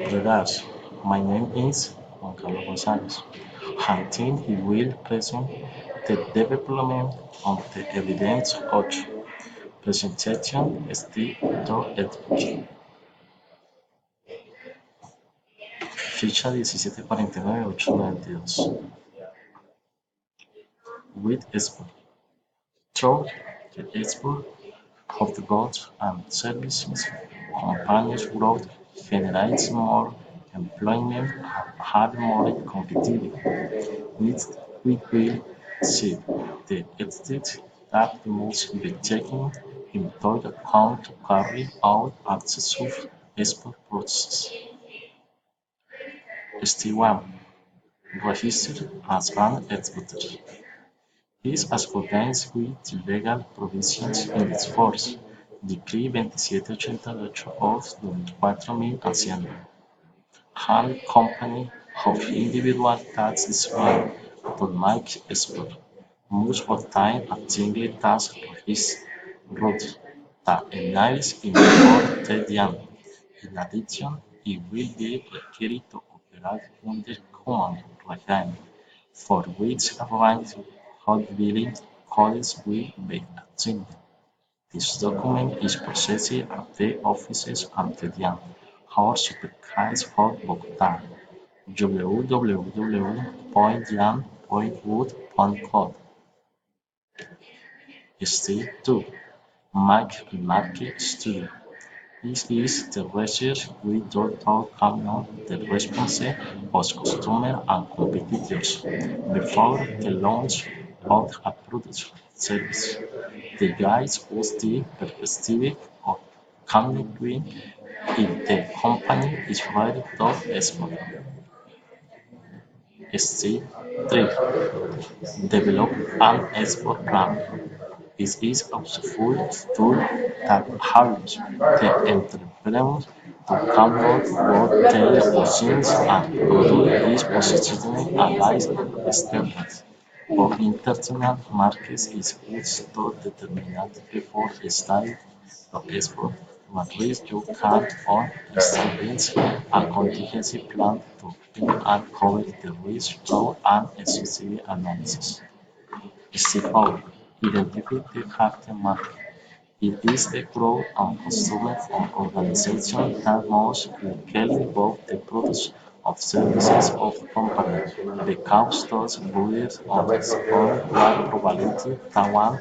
Regards, my name is Juan Carlos Gonzalez. I think he will present the development of the evidence 8. Presentation ST.EDUC. Ficha 1749-892. With export. Through the export of the goods and services, companies' growth generates more employment and are more competitive. We will see the extent that must be taken into account to carry out a successful export process. Step 1. Register as an exporter. This accordance with the legal provisions in its force, Decree 2788 of 2004 Hacienda. All company of individual tax Israel to make export must obtain a single tax route that enables import trade. In addition, it will be required to operate under common regime, for which a range of billing codes will be assigned. This document is processed at the offices of the DIAN, our supervisor for Bogotá, www.dian.wood.com. Step 2. Make market study. This is the research we do to examine the response of customers and competitors before the launch of a product or service. The guides us the perspective of communicating if the company is ready to export. Step 3. Develop an export plan. This is a useful tool that helps the entrepreneurs to come up with their options and product is positioned against standards. For international markets, it is to determine before starting to export what risk you can on establish a contingency plan to plan and cover the risk through an exhaustive analysis. Step 4. Identify the target market. It is the group of customers or organizations that most likely buy the products or services of the company. The customers budget on its own what probability that one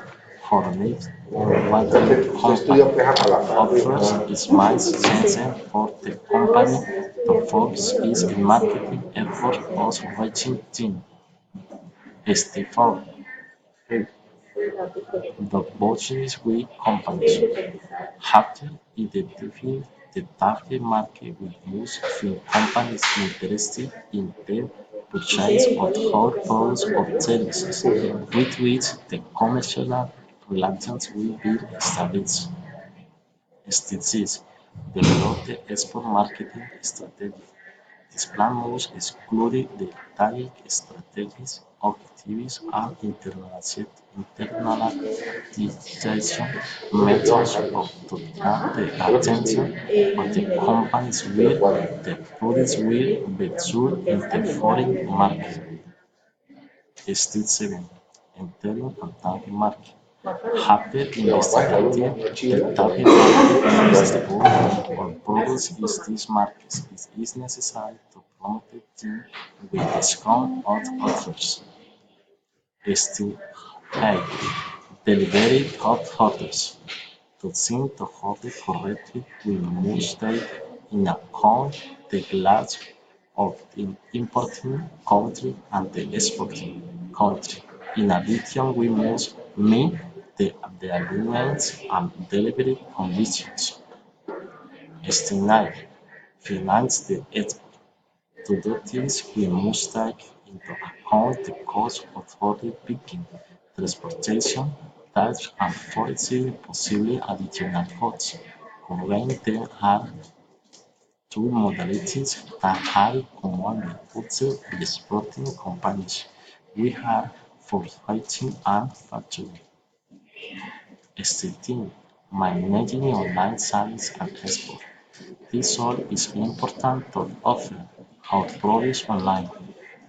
for needs what the company offers is most sense for the company to focus its marketing efforts on reaching them. Step 4. The Bolshevik with companies. After identifying the target market, we must find companies interested in the purchase of core products or services with which the commercial relations will be established. Step 6. Develop the export marketing strategy. This plan must exclude the detailed strategies, objectives, and internalization methods to attract the attention of the companies where the products will be sold in the foreign market. Step 7. Entering and target market. After investigating the target market distributor or products in these markets, it is necessary to promote them with discount offers. Step 8. Delivery of orders. To think to order correctly, we must take in account the class of the importing country and the exporting country. In addition, we must meet the agreements and delivery conditions. Step 9. Finance the export. To do this, we must take into account the cost of order picking, transportation, tax, and foresee possible additional costs. Currently, there are two modalities that are commonly used in exporting companies. We have forfeiting and factoring. Step 10. Managing online sales and export. This all is important to offer our products online.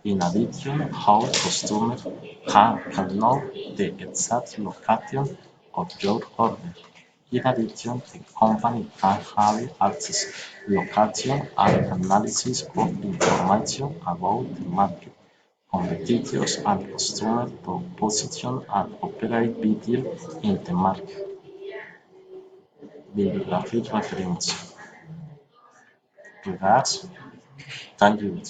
In addition, how customers can know the exact location of your order. In addition, the company can have access location and analysis of information about the market, competitors, and customers to position and operate better in the market. Bibliographic reference. Regards, thank you.